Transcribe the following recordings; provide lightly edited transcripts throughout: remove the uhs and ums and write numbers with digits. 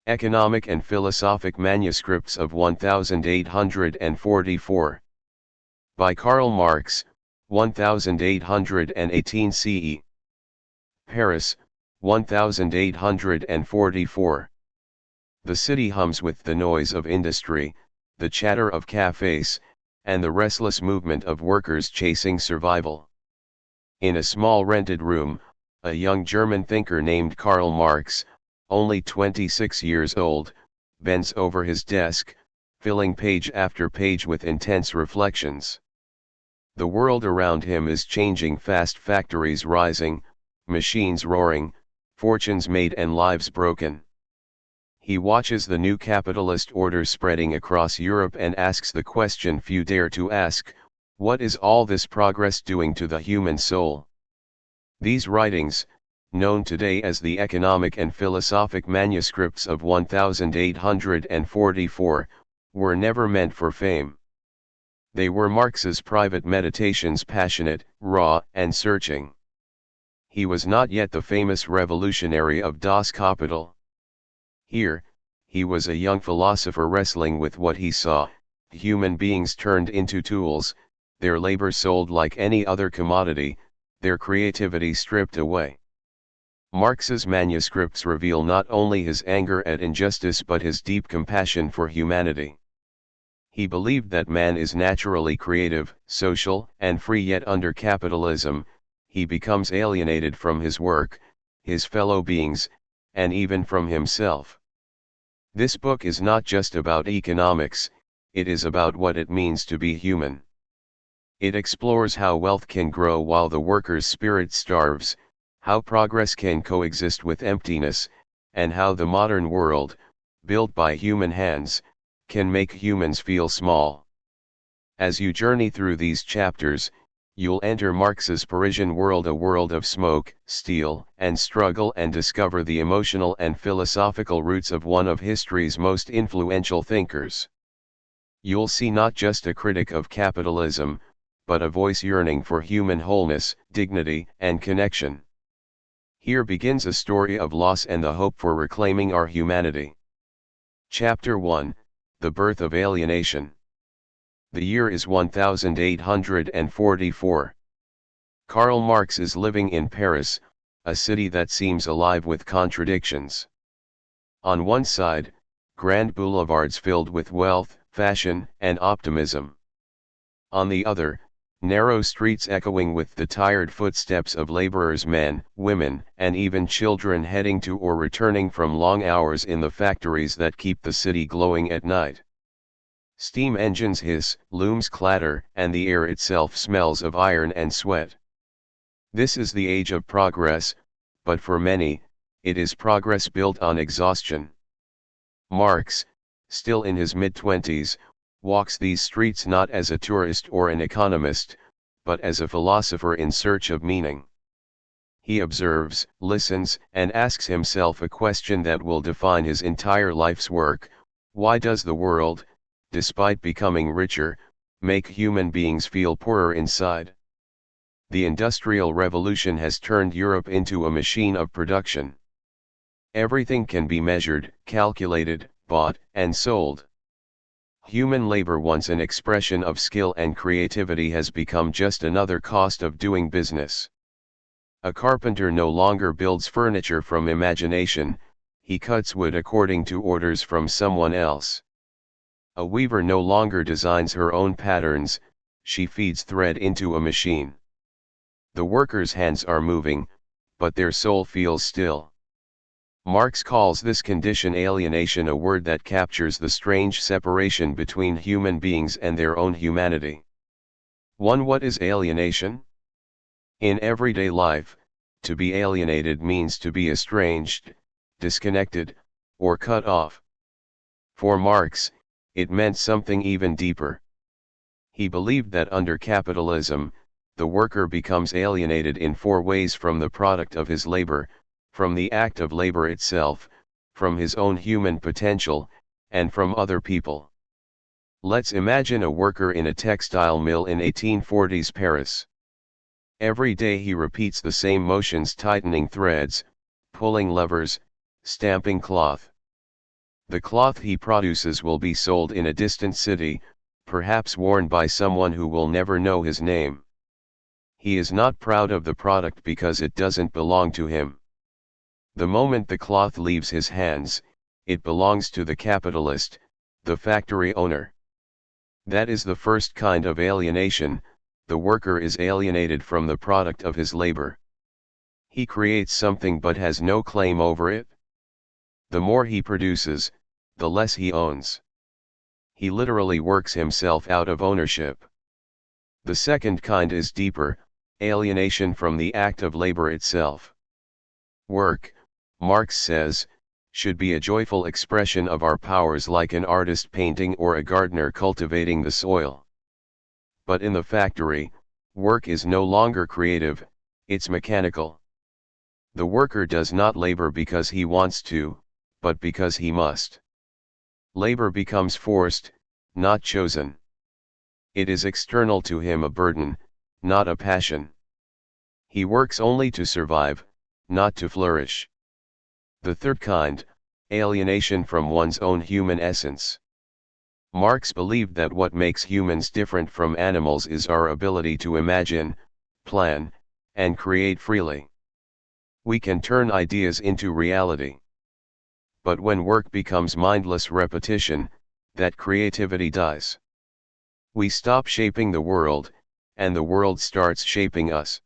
Economic and Philosophic Manuscripts of 1844. By Karl Marx, 1818 CE. Paris, 1844. The city hums with the noise of industry, the chatter of cafes, and the restless movement of workers chasing survival. In a small rented room, a young German thinker named Karl Marx, only 26 years old, bends over his desk, filling page after page with intense reflections. The world around him is changing fast, factories rising, machines roaring, fortunes made and lives broken. He watches the new capitalist order spreading across Europe and asks the question few dare to ask: what is all this progress doing to the human soul? These writings, known today as the Economic and Philosophic Manuscripts of 1844, were never meant for fame. They were Marx's private meditations, passionate, raw, and searching. He was not yet the famous revolutionary of Das Kapital. Here, he was a young philosopher wrestling with what he saw: human beings turned into tools, their labor sold like any other commodity, their creativity stripped away. Marx's manuscripts reveal not only his anger at injustice but his deep compassion for humanity. He believed that man is naturally creative, social, and free, yet under capitalism, he becomes alienated from his work, his fellow beings, and even from himself. This book is not just about economics, it is about what it means to be human. It explores how wealth can grow while the worker's spirit starves, how progress can coexist with emptiness, and how the modern world, built by human hands, can make humans feel small. As you journey through these chapters, you'll enter Marx's Parisian world, a world of smoke, steel, and struggle, and discover the emotional and philosophical roots of one of history's most influential thinkers. You'll see not just a critic of capitalism, but a voice yearning for human wholeness, dignity, and connection. Here begins a story of loss and the hope for reclaiming our humanity. Chapter 1: The Birth of Alienation. The year is 1844. Karl Marx is living in Paris, a city that seems alive with contradictions. On one side, grand boulevards filled with wealth, fashion, and optimism. On the other, narrow streets echoing with the tired footsteps of laborers, men, women, and even children heading to or returning from long hours in the factories that keep the city glowing at night. Steam engines hiss, looms clatter, and the air itself smells of iron and sweat. This is the age of progress, but for many, it is progress built on exhaustion. Marx, still in his mid-20s, walks these streets not as a tourist or an economist, but as a philosopher in search of meaning. He observes, listens, and asks himself a question that will define his entire life's work: why does the world, despite becoming richer, make human beings feel poorer inside? The Industrial Revolution has turned Europe into a machine of production. Everything can be measured, calculated, bought, and sold. Human labor, once an expression of skill and creativity, has become just another cost of doing business. A carpenter no longer builds furniture from imagination, he cuts wood according to orders from someone else. A weaver no longer designs her own patterns, she feeds thread into a machine. The worker's hands are moving, but their soul feels still. Marx calls this condition alienation, a word that captures the strange separation between human beings and their own humanity. 1. What is alienation? In everyday life, to be alienated means to be estranged, disconnected, or cut off. For Marx, it meant something even deeper. He believed that under capitalism, the worker becomes alienated in 4 ways: from the product of his labor, from the act of labor itself, from his own human potential, and from other people. Let's imagine a worker in a textile mill in 1840s Paris. Every day he repeats the same motions: tightening threads, pulling levers, stamping cloth. The cloth he produces will be sold in a distant city, perhaps worn by someone who will never know his name. He is not proud of the product because it doesn't belong to him. The moment the cloth leaves his hands, it belongs to the capitalist, the factory owner. That is the first kind of alienation. The worker is alienated from the product of his labor. He creates something but has no claim over it. The more he produces, the less he owns. He literally works himself out of ownership. The second kind is deeper, alienation from the act of labor itself. Work, Marx says, should be a joyful expression of our powers, like an artist painting or a gardener cultivating the soil. But in the factory, work is no longer creative, it's mechanical. The worker does not labor because he wants to, but because he must. Labor becomes forced, not chosen. It is external to him, a burden, not a passion. He works only to survive, not to flourish. The third kind, alienation from one's own human essence. Marx believed that what makes humans different from animals is our ability to imagine, plan, and create freely. We can turn ideas into reality. But when work becomes mindless repetition, that creativity dies. We stop shaping the world, and the world starts shaping us.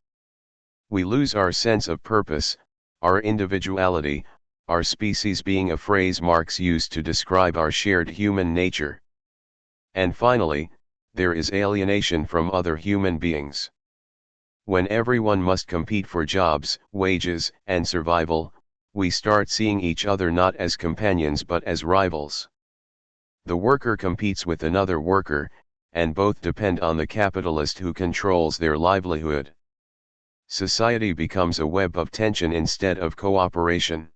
We lose our sense of purpose, our individuality, our species being a phrase Marx used to describe our shared human nature. And finally, there is alienation from other human beings. When everyone must compete for jobs, wages, and survival, we start seeing each other not as companions but as rivals. The worker competes with another worker, and both depend on the capitalist who controls their livelihood. Society becomes a web of tension instead of cooperation.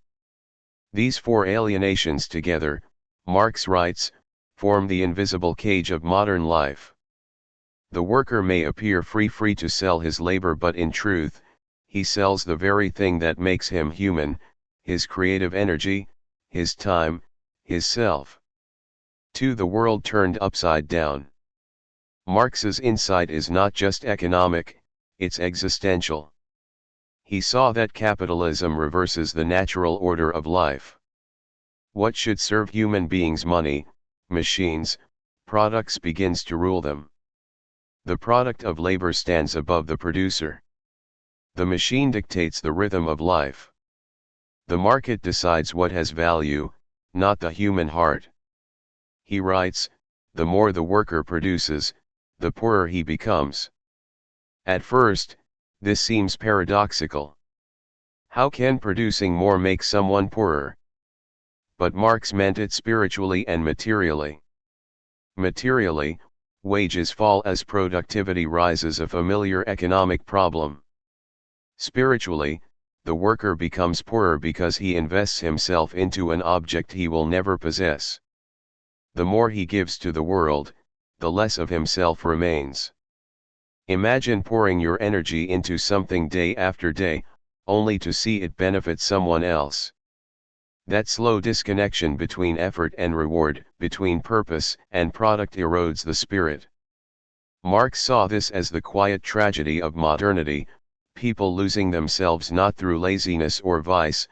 These four alienations together, Marx writes, form the invisible cage of modern life. The worker may appear free to sell his labor, but in truth, he sells the very thing that makes him human, his creative energy, his time, his self. To the world turned upside down. Marx's insight is not just economic, it's existential. He saw that capitalism reverses the natural order of life. What should serve human beings, money, machines, products, begins to rule them. The product of labor stands above the producer. The machine dictates the rhythm of life. The market decides what has value, not the human heart. He writes, the more the worker produces, the poorer he becomes. At first, this seems paradoxical. How can producing more make someone poorer? But Marx meant it spiritually and materially. Materially, wages fall as productivity rises, a familiar economic problem. Spiritually, the worker becomes poorer because he invests himself into an object he will never possess. The more he gives to the world, the less of himself remains. Imagine pouring your energy into something day after day, only to see it benefit someone else. That slow disconnection between effort and reward, between purpose and product, erodes the spirit. Marx saw this as the quiet tragedy of modernity, people losing themselves not through laziness or vice,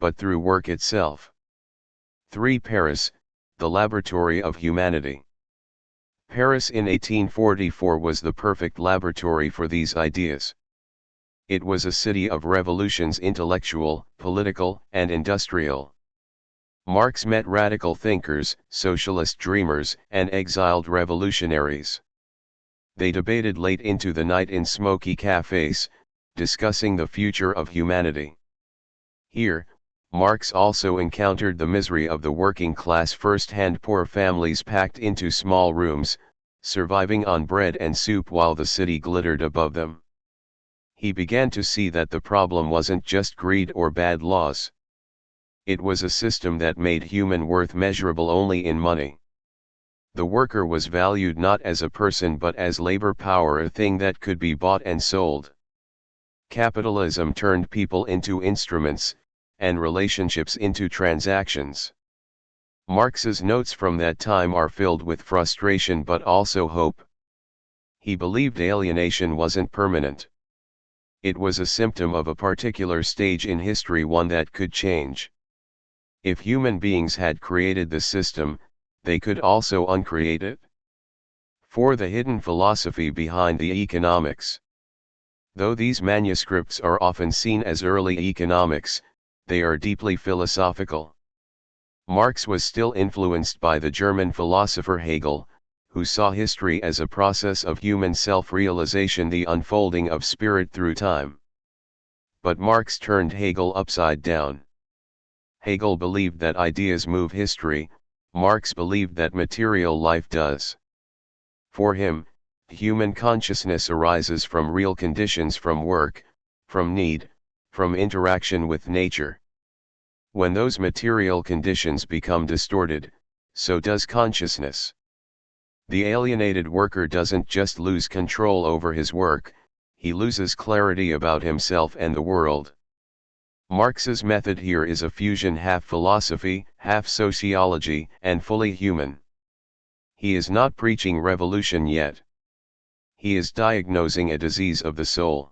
but through work itself. 3. Paris, the laboratory of humanity. Paris in 1844 was the perfect laboratory for these ideas. It was a city of revolutions, intellectual, political, and industrial. Marx met radical thinkers, socialist dreamers, and exiled revolutionaries. They debated late into the night in smoky cafes, discussing the future of humanity. Here, Marx also encountered the misery of the working class firsthand, poor families packed into small rooms, surviving on bread and soup while the city glittered above them. He began to see that the problem wasn't just greed or bad laws. It was a system that made human worth measurable only in money. The worker was valued not as a person but as labor power, a thing that could be bought and sold. Capitalism turned people into instruments, and relationships into transactions. Marx's notes from that time are filled with frustration but also hope. He believed alienation wasn't permanent. It was a symptom of a particular stage in history, one that could change. If human beings had created the system, they could also uncreate it. For the hidden philosophy behind the economics. Though these manuscripts are often seen as early economics, they are deeply philosophical. Marx was still influenced by the German philosopher Hegel, who saw history as a process of human self-realization, the unfolding of spirit through time. But Marx turned Hegel upside down. Hegel believed that ideas move history, Marx believed that material life does. For him, human consciousness arises from real conditions, from work, from need, from interaction with nature. When those material conditions become distorted, so does consciousness. The alienated worker doesn't just lose control over his work, he loses clarity about himself and the world. Marx's method here is a fusion, half philosophy, half sociology, and fully human. He is not preaching revolution yet. He is diagnosing a disease of the soul.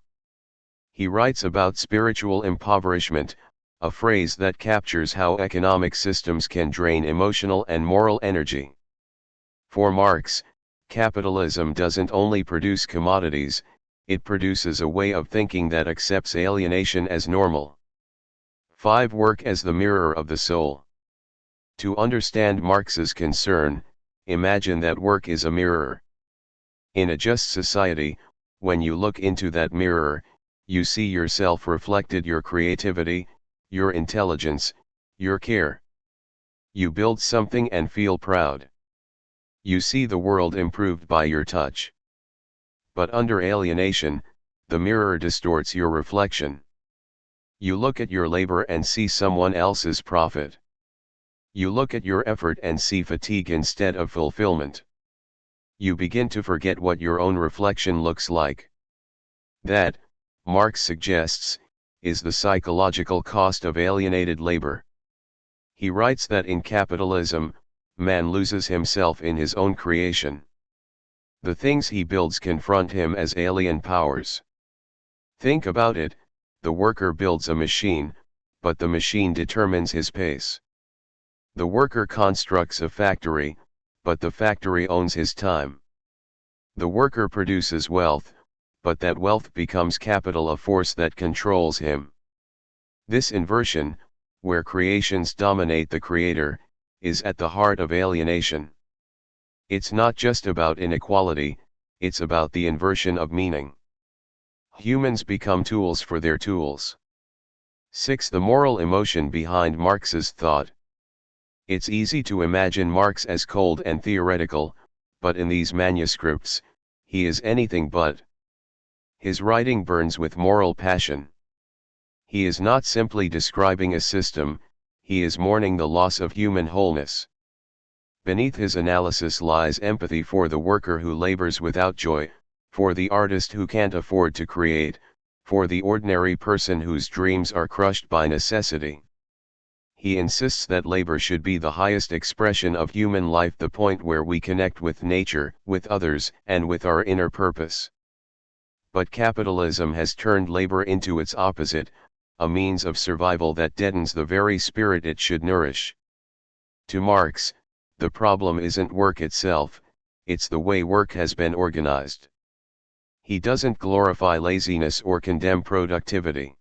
He writes about spiritual impoverishment, a phrase that captures how economic systems can drain emotional and moral energy. For Marx, capitalism doesn't only produce commodities, it produces a way of thinking that accepts alienation as normal. 5. Work as the mirror of the soul. To understand Marx's concern, imagine that work is a mirror. In a just society, when you look into that mirror, you see yourself reflected, your creativity, your intelligence, your care. You build something and feel proud. You see the world improved by your touch. But under alienation, the mirror distorts your reflection. You look at your labor and see someone else's profit. You look at your effort and see fatigue instead of fulfillment. You begin to forget what your own reflection looks like. That, Marx suggests, is the psychological cost of alienated labor. He writes that in capitalism, man loses himself in his own creation. The things he builds confront him as alien powers. Think about it, the worker builds a machine, but the machine determines his pace. The worker constructs a factory, but the factory owns his time. The worker produces wealth, but that wealth becomes capital, a force that controls him. This inversion, where creations dominate the creator, is at the heart of alienation. It's not just about inequality, it's about the inversion of meaning. Humans become tools for their tools. 6. The moral emotion behind Marx's thought. It's easy to imagine Marx as cold and theoretical, but in these manuscripts, he is anything but. His writing burns with moral passion. He is not simply describing a system, he is mourning the loss of human wholeness. Beneath his analysis lies empathy for the worker who labors without joy, for the artist who can't afford to create, for the ordinary person whose dreams are crushed by necessity. He insists that labor should be the highest expression of human life, the point where we connect with nature, with others, and with our inner purpose. But capitalism has turned labor into its opposite, a means of survival that deadens the very spirit it should nourish. To Marx, the problem isn't work itself, it's the way work has been organized. He doesn't glorify laziness or condemn productivity.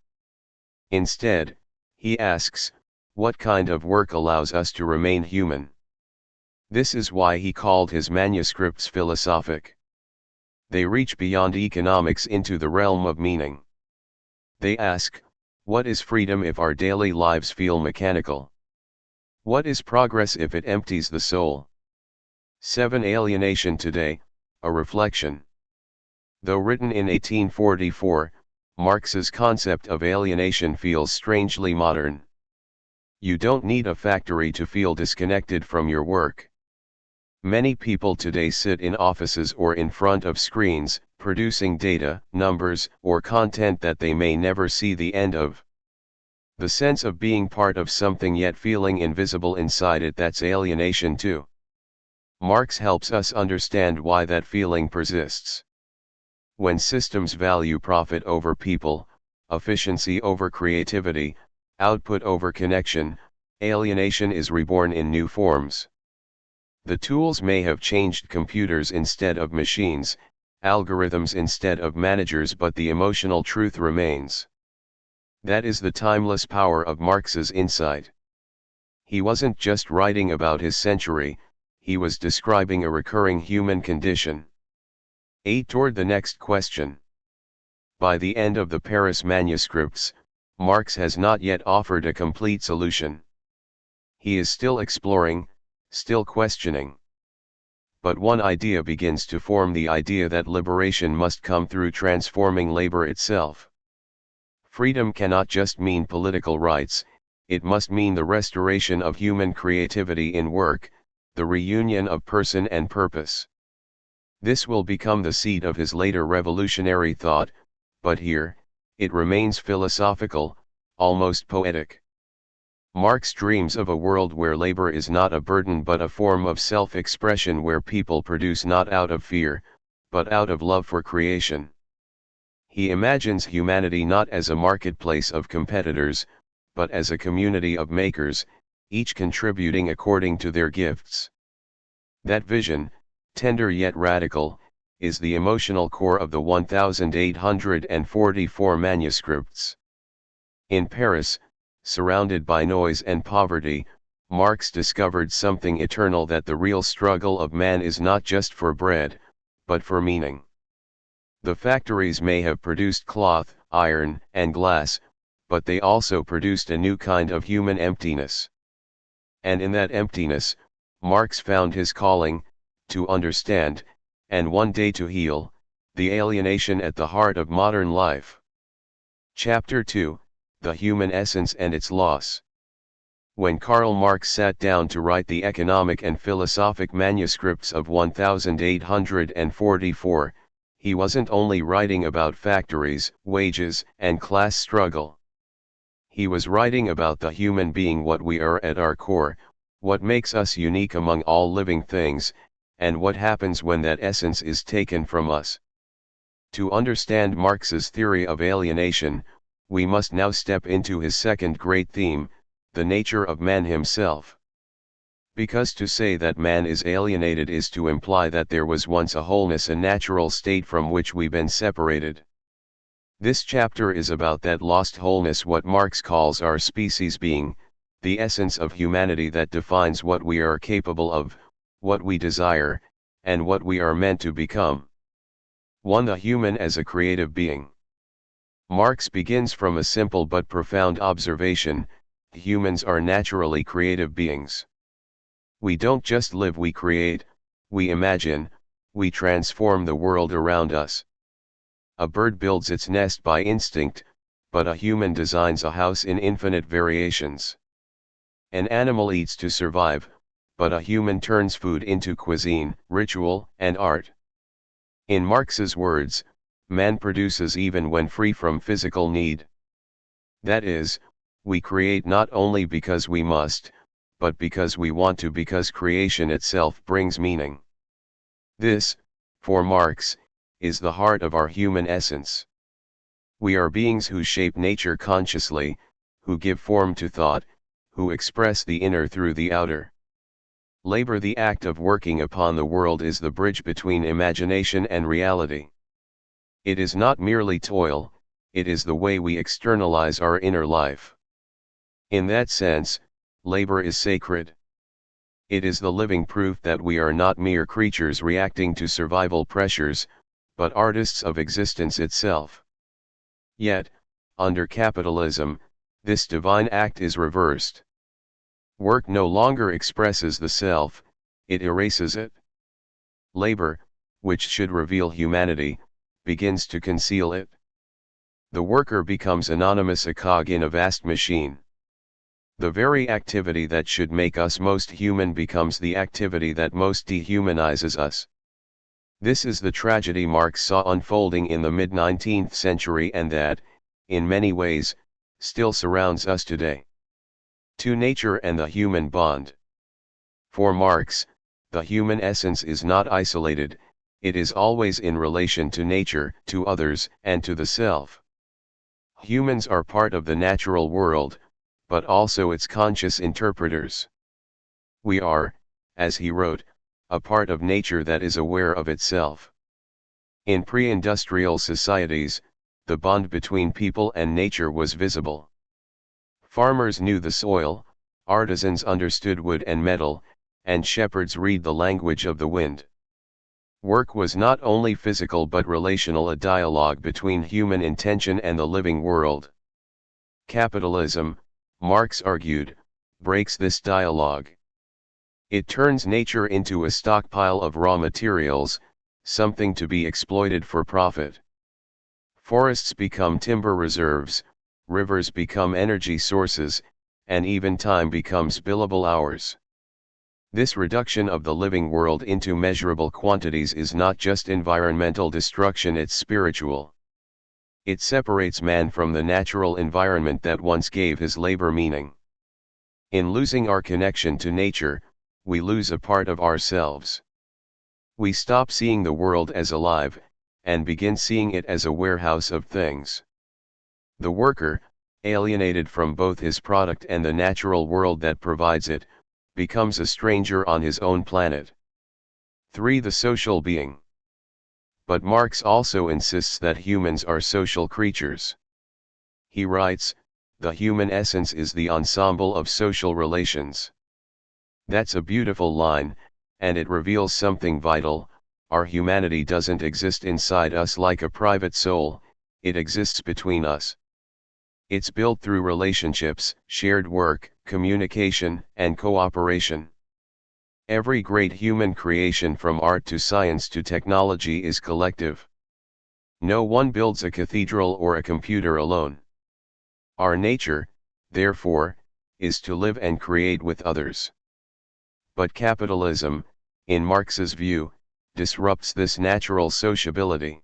Instead, he asks, what kind of work allows us to remain human? This is why he called his manuscripts philosophic. They reach beyond economics into the realm of meaning. They ask, what is freedom if our daily lives feel mechanical? What is progress if it empties the soul? 7. Alienation today, a reflection. Though written in 1844, Marx's concept of alienation feels strangely modern. You don't need a factory to feel disconnected from your work. Many people today sit in offices or in front of screens, producing data, numbers, or content that they may never see the end of. The sense of being part of something yet feeling invisible inside it, that's alienation too. Marx helps us understand why that feeling persists. When systems value profit over people, efficiency over creativity, output over connection, alienation is reborn in new forms. The tools may have changed: computers instead of machines, algorithms instead of managers, but the emotional truth remains. That is the timeless power of Marx's insight. He wasn't just writing about his century, he was describing a recurring human condition. 8. Toward the next question. By the end of the Paris manuscripts, Marx has not yet offered a complete solution. He is still exploring, still questioning. But one idea begins to form: the idea that liberation must come through transforming labor itself. Freedom cannot just mean political rights, it must mean the restoration of human creativity in work, the reunion of person and purpose. This will become the seed of his later revolutionary thought, but here, it remains philosophical, almost poetic. Marx dreams of a world where labor is not a burden but a form of self-expression, where people produce not out of fear, but out of love for creation. He imagines humanity not as a marketplace of competitors, but as a community of makers, each contributing according to their gifts. That vision, tender yet radical, is the emotional core of the 1844 manuscripts. In Paris, surrounded by noise and poverty, Marx discovered something eternal: that the real struggle of man is not just for bread, but for meaning. The factories may have produced cloth, iron, and glass, but they also produced a new kind of human emptiness. And in that emptiness, Marx found his calling, to understand, and one day to heal, the alienation at the heart of modern life. Chapter 2, The Human Essence and Its Loss. When Karl Marx sat down to write the economic and philosophic manuscripts of 1844, he wasn't only writing about factories, wages, and class struggle. He was writing about the human being, what we are at our core, what makes us unique among all living things, and what happens when that essence is taken from us. To understand Marx's theory of alienation, we must now step into his second great theme, the nature of man himself. Because to say that man is alienated is to imply that there was once a wholeness, a natural state from which we've been separated. This chapter is about that lost wholeness, what Marx calls our species being, the essence of humanity that defines what we are capable of, what we desire, and what we are meant to become. 1. The human as a creative being. Marx begins from a simple but profound observation: humans are naturally creative beings. We don't just live, we create, we imagine, we transform the world around us. A bird builds its nest by instinct, but a human designs a house in infinite variations. An animal eats to survive, but a human turns food into cuisine, ritual, and art. In Marx's words, man produces even when free from physical need. That is, we create not only because we must, but because we want to, because creation itself brings meaning. This, for Marx, is the heart of our human essence. We are beings who shape nature consciously, who give form to thought, who express the inner through the outer. Labor, the act of working upon the world, is the bridge between imagination and reality. It is not merely toil, it is the way we externalize our inner life. In that sense, labor is sacred. It is the living proof that we are not mere creatures reacting to survival pressures, but artists of existence itself. Yet, under capitalism, this divine act is reversed. Work no longer expresses the self, it erases it. Labor, which should reveal humanity, begins to conceal it. The worker becomes anonymous, a cog in a vast machine. The very activity that should make us most human becomes the activity that most dehumanizes us. This is the tragedy Marx saw unfolding in the mid-19th century, and that, in many ways, still surrounds us today. To nature and the human bond. For Marx, the human essence is not isolated, it is always in relation to nature, to others, and to the self. Humans are part of the natural world, but also its conscious interpreters. We are, as he wrote, a part of nature that is aware of itself. In pre-industrial societies, the bond between people and nature was visible. Farmers knew the soil, artisans understood wood and metal, and shepherds read the language of the wind. Work was not only physical but relational, a dialogue between human intention and the living world. Capitalism, Marx argued, breaks this dialogue. It turns nature into a stockpile of raw materials, something to be exploited for profit. Forests become timber reserves, rivers become energy sources, and even time becomes billable hours. This reduction of the living world into measurable quantities is not just environmental destruction, it's spiritual. It separates man from the natural environment that once gave his labor meaning. In losing our connection to nature, we lose a part of ourselves. We stop seeing the world as alive, and begin seeing it as a warehouse of things. The worker, alienated from both his product and the natural world that provides it, becomes a stranger on his own planet. 3. The social being. But Marx also insists that humans are social creatures. He writes, "The human essence is the ensemble of social relations." That's a beautiful line, and it reveals something vital. Our humanity doesn't exist inside us like a private soul, it exists between us. It's built through relationships, shared work, communication, and cooperation. Every great human creation from art to science to technology is collective. No one builds a cathedral or a computer alone. Our nature, therefore, is to live and create with others. But capitalism, in Marx's view, disrupts this natural sociability.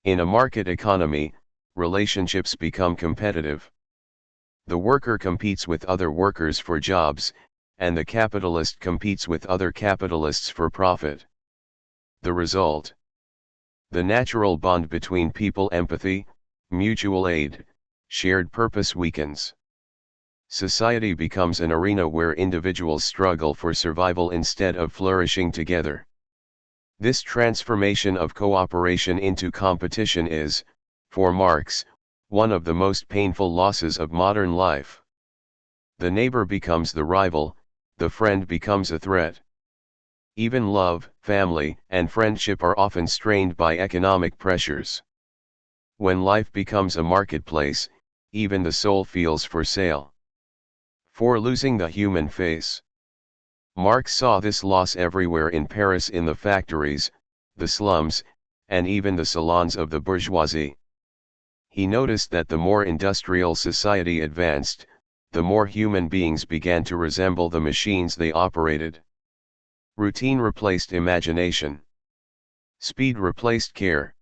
In a market economy, relationships become competitive. The worker competes with other workers for jobs, and the capitalist competes with other capitalists for profit. The result? The natural bond between people, empathy, mutual aid, shared purpose weakens. Society becomes an arena where individuals struggle for survival instead of flourishing together. This transformation of cooperation into competition is, for Marx, one of the most painful losses of modern life. The neighbor becomes the rival, the friend becomes a threat. Even love, family, and friendship are often strained by economic pressures. When life becomes a marketplace, even the soul feels for sale. For losing the human face. Marx saw this loss everywhere in Paris, in the factories, the slums, and even the salons of the bourgeoisie. He noticed that the more industrial society advanced, the more human beings began to resemble the machines they operated. Routine replaced imagination. Speed replaced care.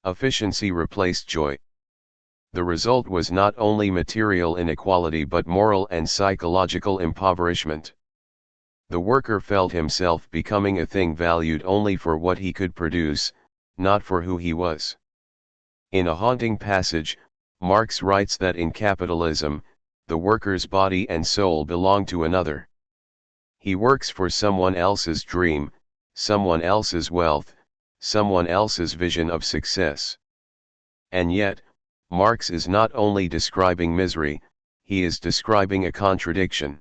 Efficiency replaced joy. The result was not only material inequality but moral and psychological impoverishment. The worker felt himself becoming a thing valued only for what he could produce, not for who he was. In a haunting passage, Marx writes that in capitalism, the worker's body and soul belong to another. He works for someone else's dream, someone else's wealth, someone else's vision of success. And yet, Marx is not only describing misery, he is describing a contradiction.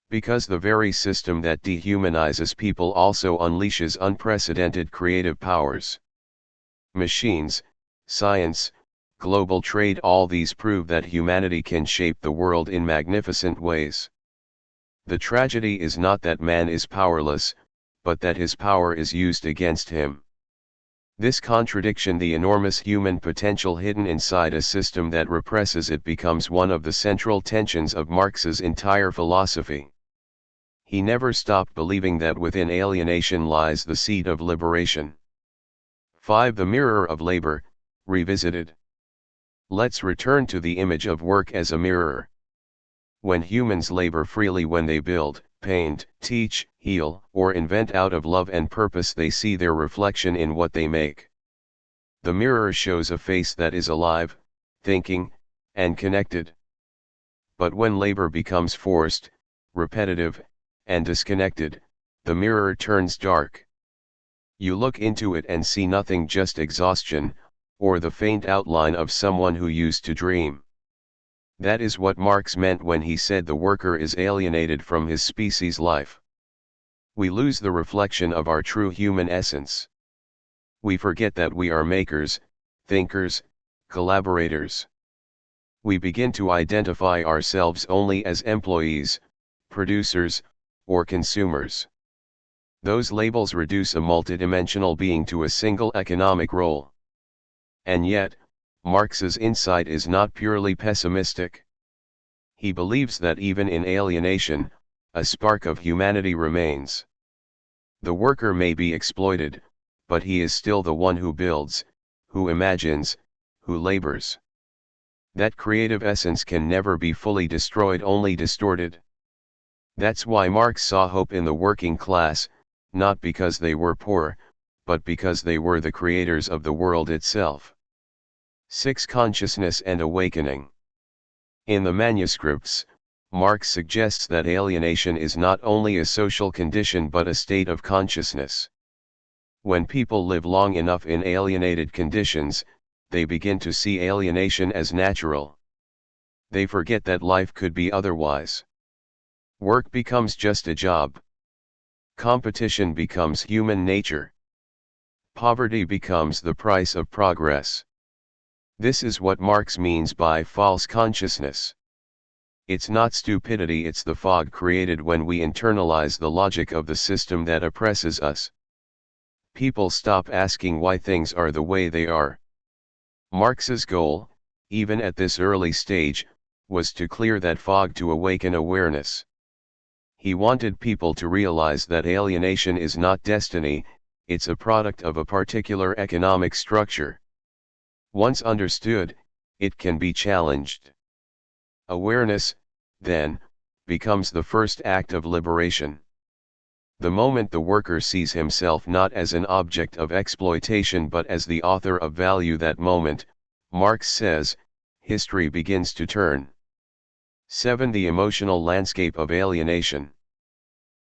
Because the very system that dehumanizes people also unleashes unprecedented creative powers. Machines, science, global trade, all these prove that humanity can shape the world in magnificent ways. The tragedy is not that man is powerless, but that his power is used against him. This contradiction, the enormous human potential hidden inside a system that represses it, becomes one of the central tensions of Marx's entire philosophy. He never stopped believing that within alienation lies the seed of liberation. 5. The mirror of labor, revisited. Let's return to the image of work as a mirror. When humans labor freely, when they build, paint, teach, heal, or invent out of love and purpose, they see their reflection in what they make. The mirror shows a face that is alive, thinking, and connected. But when labor becomes forced, repetitive, and disconnected, the mirror turns dark. You look into it and see nothing, just exhaustion, or the faint outline of someone who used to dream. That is what Marx meant when he said the worker is alienated from his species' life. We lose the reflection of our true human essence. We forget that we are makers, thinkers, collaborators. We begin to identify ourselves only as employees, producers, or consumers. Those labels reduce a multidimensional being to a single economic role. And yet, Marx's insight is not purely pessimistic. He believes that even in alienation, a spark of humanity remains. The worker may be exploited, but he is still the one who builds, who imagines, who labors. That creative essence can never be fully destroyed, only distorted. That's why Marx saw hope in the working class, not because they were poor, but because they were the creators of the world itself. 6. Consciousness and awakening. In the manuscripts, Marx suggests that alienation is not only a social condition but a state of consciousness. When people live long enough in alienated conditions, they begin to see alienation as natural. They forget that life could be otherwise. Work becomes just a job. Competition becomes human nature. Poverty becomes the price of progress. This is what Marx means by false consciousness. It's not stupidity, it's the fog created when we internalize the logic of the system that oppresses us. People stop asking why things are the way they are. Marx's goal, even at this early stage, was to clear that fog, to awaken awareness. He wanted people to realize that alienation is not destiny, it's a product of a particular economic structure. Once understood, it can be challenged. Awareness, then, becomes the first act of liberation. The moment the worker sees himself not as an object of exploitation but as the author of value, that moment, Marx says, history begins to turn. 7. The emotional landscape of alienation.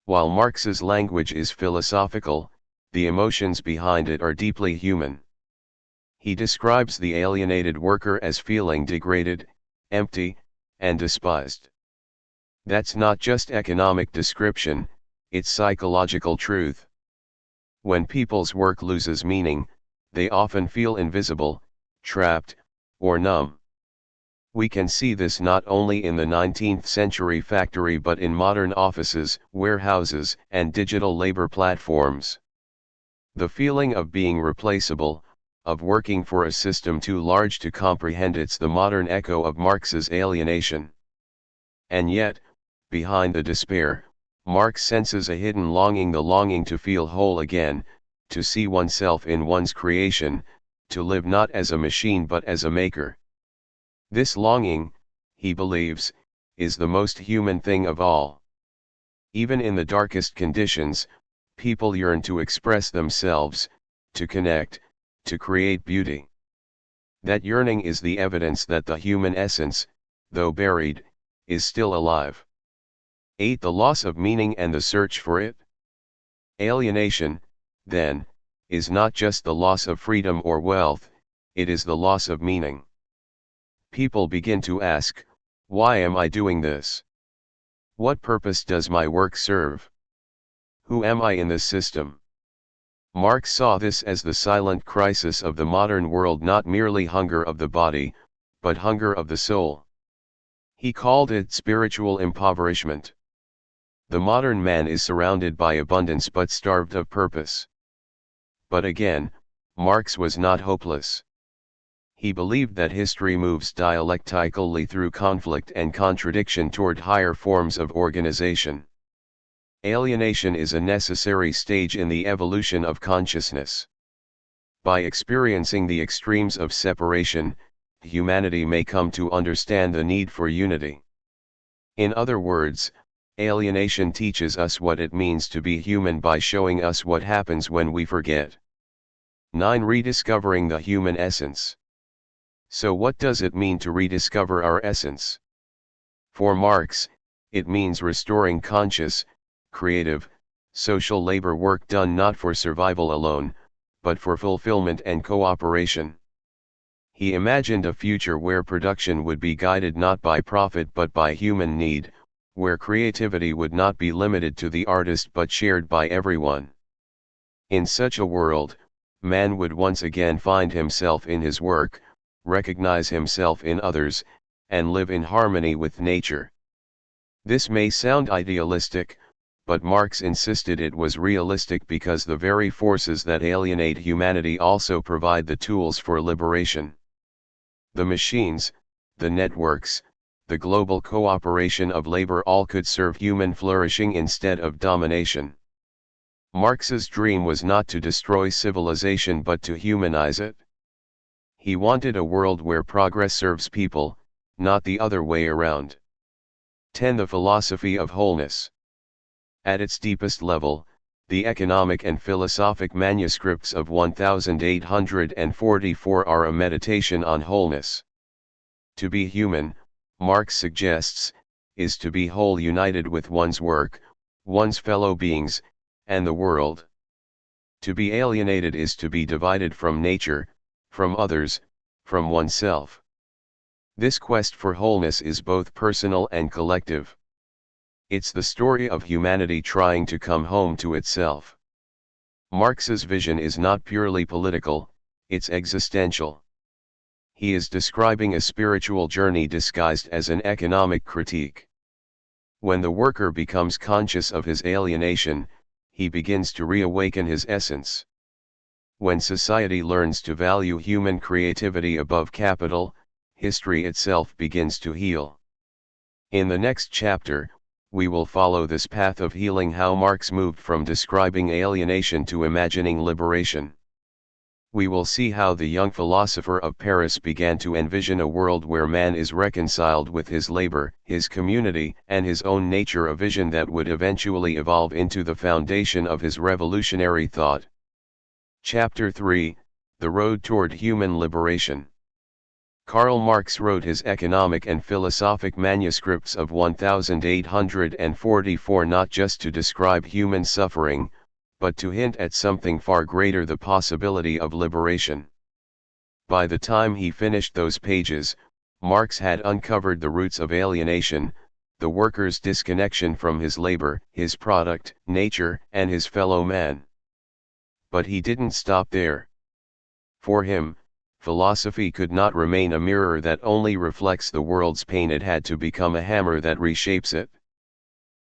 While Marx's language is philosophical, the emotions behind it are deeply human. He describes the alienated worker as feeling degraded, empty, and despised. That's not just economic description, it's psychological truth. When people's work loses meaning, they often feel invisible, trapped, or numb. We can see this not only in the 19th century factory but in modern offices, warehouses, and digital labor platforms. The feeling of being replaceable, of working for a system too large to comprehend, it's the modern echo of Marx's alienation. And yet, behind the despair, Marx senses a hidden longing, the longing to feel whole again, to see oneself in one's creation, to live not as a machine but as a maker. This longing, he believes, is the most human thing of all. Even in the darkest conditions, people yearn to express themselves, to connect, to create beauty. That yearning is the evidence that the human essence, though buried, is still alive. 8. The loss of meaning and the search for it. Alienation, then, is not just the loss of freedom or wealth, it is the loss of meaning. People begin to ask, why am I doing this? What purpose does my work serve? Who am I in this system? Marx saw this as the silent crisis of the modern world, not merely hunger of the body, but hunger of the soul. He called it spiritual impoverishment. The modern man is surrounded by abundance but starved of purpose. But again, Marx was not hopeless. He believed that history moves dialectically through conflict and contradiction toward higher forms of organization. Alienation is a necessary stage in the evolution of consciousness. By experiencing the extremes of separation, humanity may come to understand the need for unity. In other words, alienation teaches us what it means to be human by showing us what happens when we forget. 9. Rediscovering the human essence. So what does it mean to rediscover our essence? For Marx, it means restoring conscious, creative, social labor work done not for survival alone, but for fulfillment and cooperation. He imagined a future where production would be guided not by profit but by human need, where creativity would not be limited to the artist but shared by everyone. In such a world, man would once again find himself in his work, recognize himself in others, and live in harmony with nature. This may sound idealistic, but Marx insisted it was realistic because the very forces that alienate humanity also provide the tools for liberation. The machines, the networks, the global cooperation of labor all could serve human flourishing instead of domination. Marx's dream was not to destroy civilization but to humanize it. He wanted a world where progress serves people, not the other way around. 10. The philosophy of wholeness. At its deepest level, the economic and philosophic manuscripts of 1844 are a meditation on wholeness. To be human, Marx suggests, is to be whole, united with one's work, one's fellow beings, and the world. To be alienated is to be divided from nature, from others, from oneself. This quest for wholeness is both personal and collective. It's the story of humanity trying to come home to itself. Marx's vision is not purely political, it's existential. He is describing a spiritual journey disguised as an economic critique. When the worker becomes conscious of his alienation, he begins to reawaken his essence. When society learns to value human creativity above capital, history itself begins to heal. In the next chapter, we will follow this path of healing, how Marx moved from describing alienation to imagining liberation. We will see how the young philosopher of Paris began to envision a world where man is reconciled with his labor, his community, and his own nature, a vision that would eventually evolve into the foundation of his revolutionary thought. Chapter 3: The Road Toward Human Liberation. Karl Marx wrote his economic and philosophic manuscripts of 1844 not just to describe human suffering, but to hint at something far greater, the possibility of liberation. By the time he finished those pages, Marx had uncovered the roots of alienation, the worker's disconnection from his labor, his product, nature, and his fellow man. But he didn't stop there. For him, philosophy could not remain a mirror that only reflects the world's pain. It had to become a hammer that reshapes it.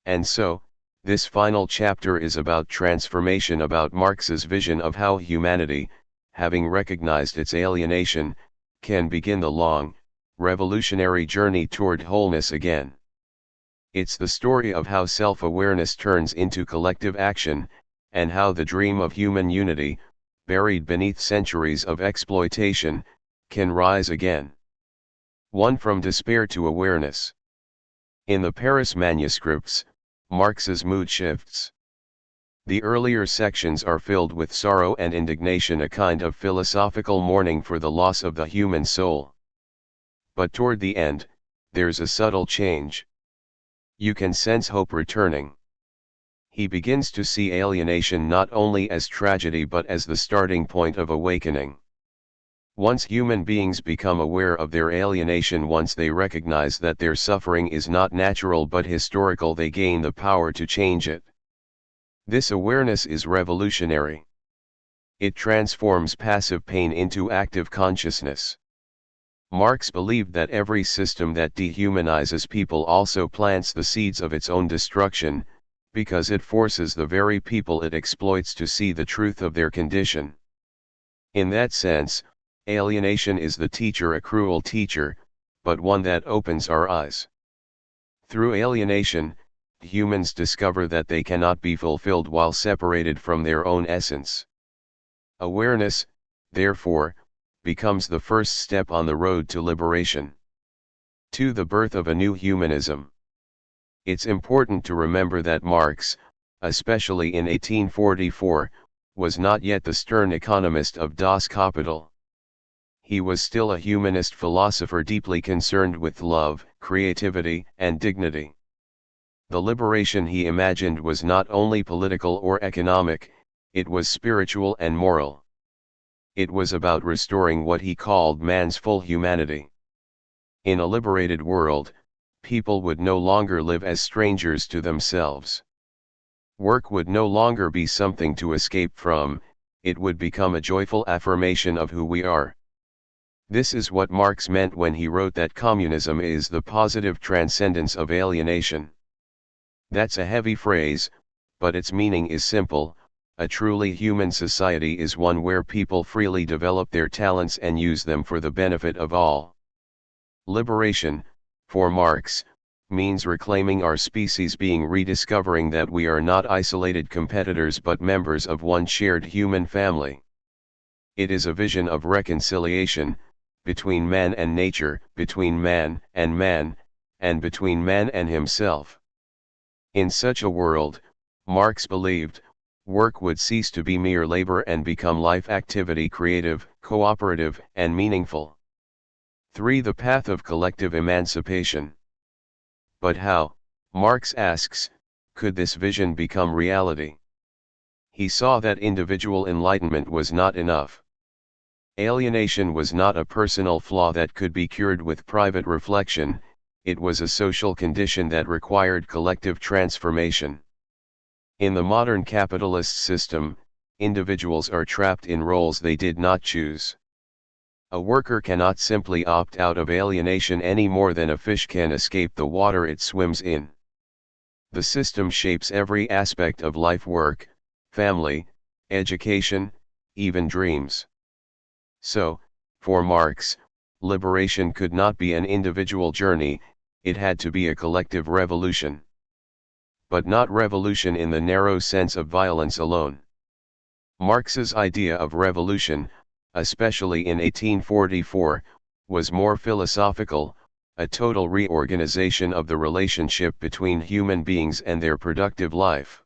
And so, this final chapter is about transformation, about Marx's vision of how humanity, having recognized its alienation, can begin the long, revolutionary journey toward wholeness again. It's the story of how self-awareness turns into collective action, and how the dream of human unity, buried beneath centuries of exploitation, can rise again. 1. From despair to awareness. In the Paris manuscripts, Marx's mood shifts. The earlier sections are filled with sorrow and indignation, a kind of philosophical mourning for the loss of the human soul. But toward the end, there's a subtle change. You can sense hope returning. He begins to see alienation not only as tragedy but as the starting point of awakening. Once human beings become aware of their alienation, once they recognize that their suffering is not natural but historical, they gain the power to change it. This awareness is revolutionary. It transforms passive pain into active consciousness. Marx believed that every system that dehumanizes people also plants the seeds of its own destruction, because it forces the very people it exploits to see the truth of their condition. In that sense, alienation is the teacher, a cruel teacher, but one that opens our eyes. Through alienation, humans discover that they cannot be fulfilled while separated from their own essence. Awareness, therefore, becomes the first step on the road to liberation. 2. The birth of a new humanism. It's important to remember that Marx, especially in 1844, was not yet the stern economist of Das Kapital. He was still a humanist philosopher deeply concerned with love, creativity, and dignity. The liberation he imagined was not only political or economic, it was spiritual and moral. It was about restoring what he called man's full humanity. In a liberated world, people would no longer live as strangers to themselves. Work would no longer be something to escape from, it would become a joyful affirmation of who we are. This is what Marx meant when he wrote that communism is the positive transcendence of alienation. That's a heavy phrase, but its meaning is simple. A truly human society is one where people freely develop their talents and use them for the benefit of all. Liberation, for Marx, means reclaiming our species being rediscovering that we are not isolated competitors but members of one shared human family. It is a vision of reconciliation, between man and nature, between man, and between man and himself. In such a world, Marx believed, work would cease to be mere labor and become life activity, creative, cooperative, and meaningful. 3. The path of collective emancipation. But how, Marx asks, could this vision become reality? He saw that individual enlightenment was not enough. Alienation was not a personal flaw that could be cured with private reflection, it was a social condition that required collective transformation. In the modern capitalist system, individuals are trapped in roles they did not choose. A worker cannot simply opt out of alienation any more than a fish can escape the water it swims in. The system shapes every aspect of life: work, family, education, even dreams. So, for Marx, liberation could not be an individual journey, it had to be a collective revolution. But not revolution in the narrow sense of violence alone. Marx's idea of revolution, especially in 1844, was more philosophical, a total reorganization of the relationship between human beings and their productive life.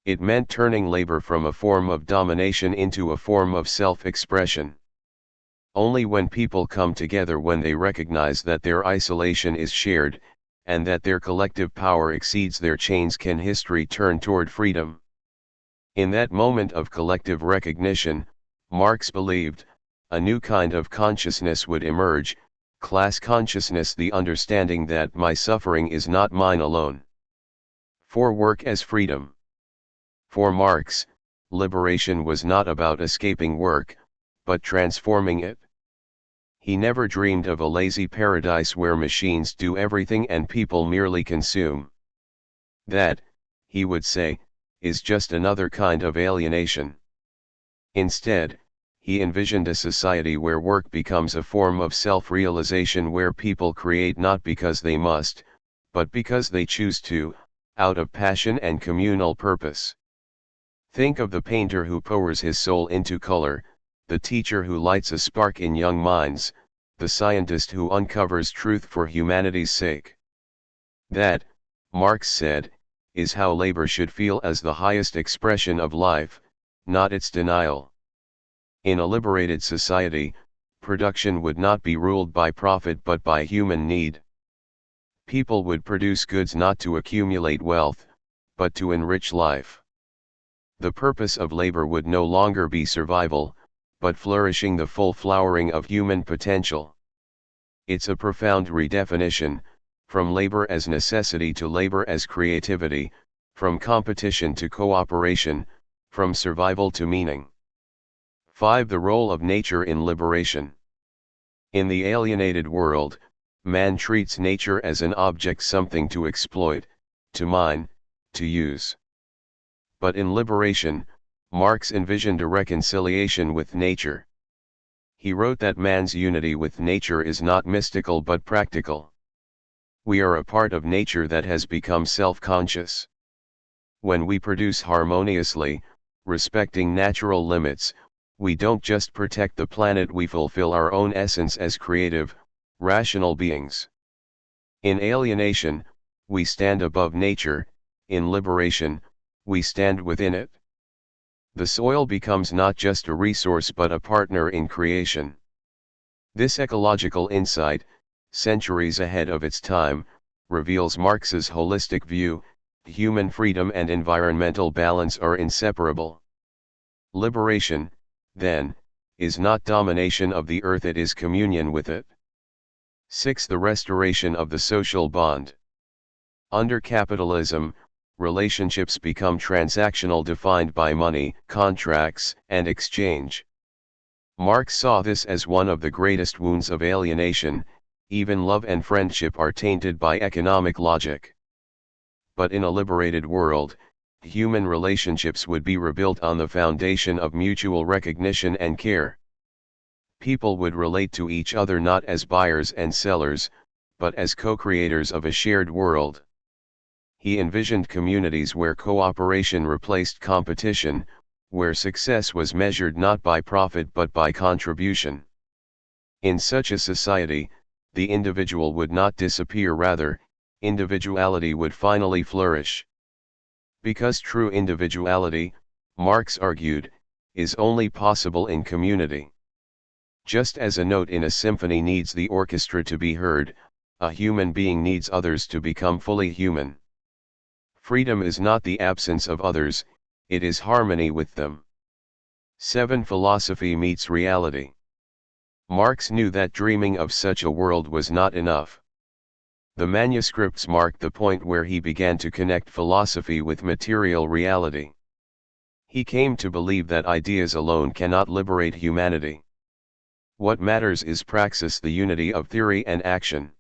It meant turning labor from a form of domination into a form of self-expression. Only when people come together, when they recognize that their isolation is shared, and that their collective power exceeds their chains, can history turn toward freedom. In that moment of collective recognition, Marx believed, a new kind of consciousness would emerge, class consciousness, the understanding that my suffering is not mine alone. 4. Work as freedom. For Marx, liberation was not about escaping work, but transforming it. He never dreamed of a lazy paradise where machines do everything and people merely consume. That, he would say, is just another kind of alienation. Instead, he envisioned a society where work becomes a form of self-realization, where people create not because they must, but because they choose to, out of passion and communal purpose. Think of the painter who pours his soul into color, the teacher who lights a spark in young minds, the scientist who uncovers truth for humanity's sake. That, Marx said, is how labor should feel, as the highest expression of life, not its denial. In a liberated society, production would not be ruled by profit but by human need. People would produce goods not to accumulate wealth, but to enrich life. The purpose of labor would no longer be survival, but flourishing, the full flowering of human potential. It's a profound redefinition, from labor as necessity to labor as creativity, from competition to cooperation, from survival to meaning. 5. The role of nature in liberation. In the alienated world, man treats nature as an object, something to exploit, to mine, to use. But in liberation, Marx envisioned a reconciliation with nature. He wrote that man's unity with nature is not mystical but practical. We are a part of nature that has become self-conscious. When we produce harmoniously, respecting natural limits, we don't just protect the planet, we fulfill our own essence as creative, rational beings. In alienation, we stand above nature, in liberation, we stand within it. The soil becomes not just a resource but a partner in creation. This ecological insight, centuries ahead of its time, reveals Marx's holistic view: human freedom and environmental balance are inseparable. Liberation, then, is not domination of the earth, it is communion with it. 6. The restoration of the social bond. Under capitalism, relationships become transactional, defined by money, contracts, and exchange. Marx saw this as one of the greatest wounds of alienation. Even love and friendship are tainted by economic logic. But in a liberated world, human relationships would be rebuilt on the foundation of mutual recognition and care. People would relate to each other not as buyers and sellers, but as co-creators of a shared world. He envisioned communities where cooperation replaced competition, where success was measured not by profit but by contribution. In such a society, the individual would not disappear, rather, individuality would finally flourish. Because true individuality, Marx argued, is only possible in community. Just as a note in a symphony needs the orchestra to be heard, a human being needs others to become fully human. Freedom is not the absence of others, it is harmony with them. 7. Philosophy meets reality. Marx knew that dreaming of such a world was not enough. The manuscripts marked the point where he began to connect philosophy with material reality. He came to believe that ideas alone cannot liberate humanity. What matters is praxis, the unity of theory and action.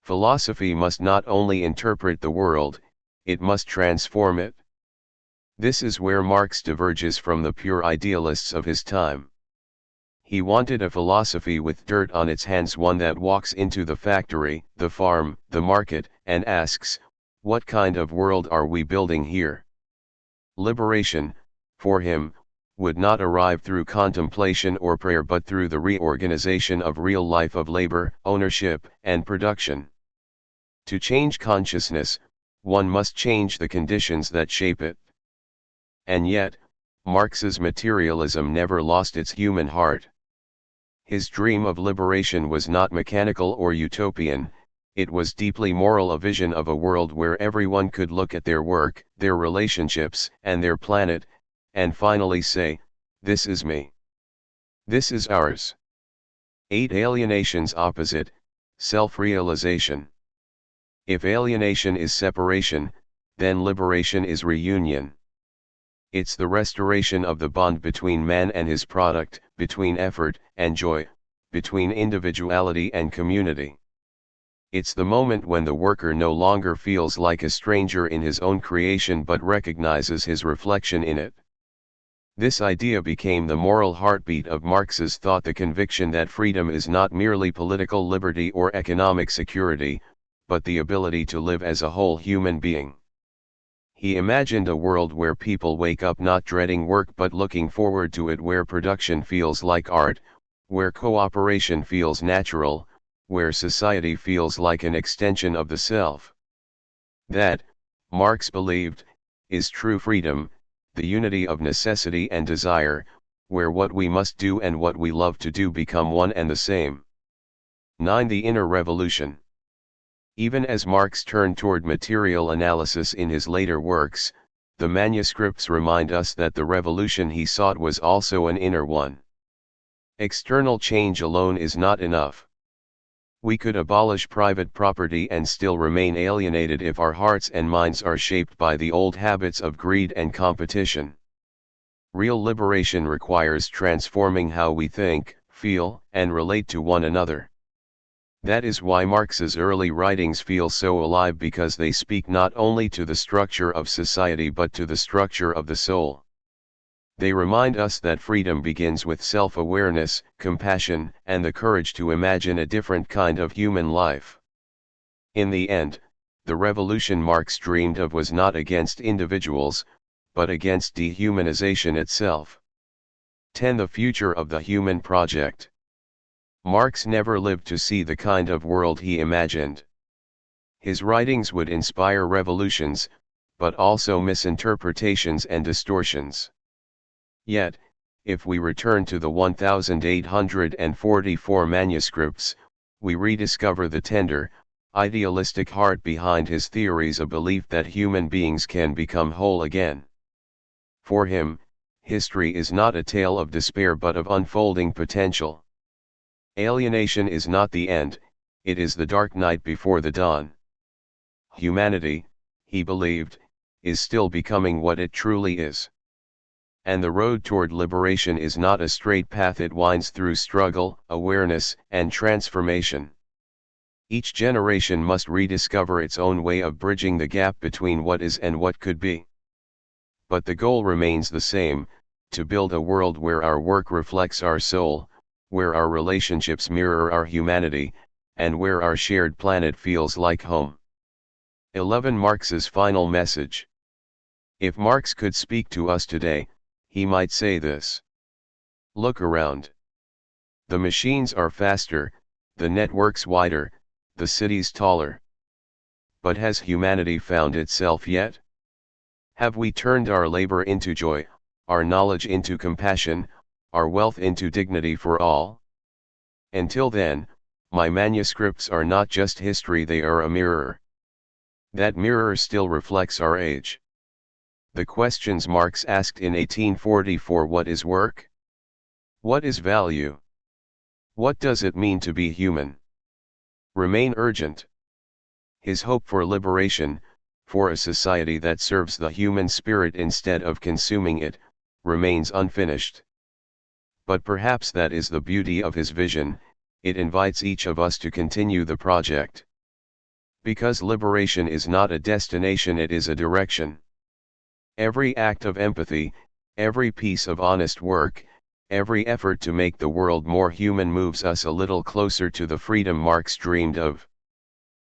Philosophy must not only interpret the world, it must transform it. This is where Marx diverges from the pure idealists of his time. He wanted a philosophy with dirt on its hands, one that walks into the factory, the farm, the market, and asks, what kind of world are we building here? Liberation, for him, would not arrive through contemplation or prayer but through the reorganization of real life, of labor, ownership, and production. To change consciousness, one must change the conditions that shape it. And yet, Marx's materialism never lost its human heart. His dream of liberation was not mechanical or utopian, it was deeply moral, a vision of a world where everyone could look at their work, their relationships, and their planet, and finally say, this is me. This is ours. 8. Alienation's opposite, self-realization. If alienation is separation, then liberation is reunion. It's the restoration of the bond between man and his product, between effort and joy, between individuality and community. It's the moment when the worker no longer feels like a stranger in his own creation but recognizes his reflection in it. This idea became the moral heartbeat of Marx's thought, the conviction that freedom is not merely political liberty or economic security, but the ability to live as a whole human being. He imagined a world where people wake up not dreading work but looking forward to it, where production feels like art, where cooperation feels natural, where society feels like an extension of the self. That, Marx believed, is true freedom, the unity of necessity and desire, where what we must do and what we love to do become one and the same. 9. The inner revolution. Even as Marx turned toward material analysis in his later works, the manuscripts remind us that the revolution he sought was also an inner one. External change alone is not enough. We could abolish private property and still remain alienated if our hearts and minds are shaped by the old habits of greed and competition. Real liberation requires transforming how we think, feel, and relate to one another. That is why Marx's early writings feel so alive, because they speak not only to the structure of society but to the structure of the soul. They remind us that freedom begins with self-awareness, compassion, and the courage to imagine a different kind of human life. In the end, the revolution Marx dreamed of was not against individuals, but against dehumanization itself. 10. The future of the human project. Marx never lived to see the kind of world he imagined. His writings would inspire revolutions, but also misinterpretations and distortions. Yet, if we return to the 1844 manuscripts, we rediscover the tender, idealistic heart behind his theories, a belief that human beings can become whole again. For him, history is not a tale of despair but of unfolding potential. Alienation is not the end, it is the dark night before the dawn. Humanity, he believed, is still becoming what it truly is. And the road toward liberation is not a straight path, it winds through struggle, awareness, and transformation. Each generation must rediscover its own way of bridging the gap between what is and what could be. But the goal remains the same, to build a world where our work reflects our soul, where our relationships mirror our humanity, and where our shared planet feels like home. 11. Marx's final message. If Marx could speak to us today, he might say this. Look around. The machines are faster, the networks wider, the cities taller. But has humanity found itself yet? Have we turned our labor into joy, our knowledge into compassion, our wealth into dignity for all? Until then, my manuscripts are not just history, they are a mirror. That mirror still reflects our age. The questions Marx asked in 1844: what is work? What is value? What does it mean to be human? Remain urgent. His hope for liberation, for a society that serves the human spirit instead of consuming it, remains unfinished. But perhaps that is the beauty of his vision, it invites each of us to continue the project. Because liberation is not a destination, it is a direction. Every act of empathy, every piece of honest work, every effort to make the world more human moves us a little closer to the freedom Marx dreamed of.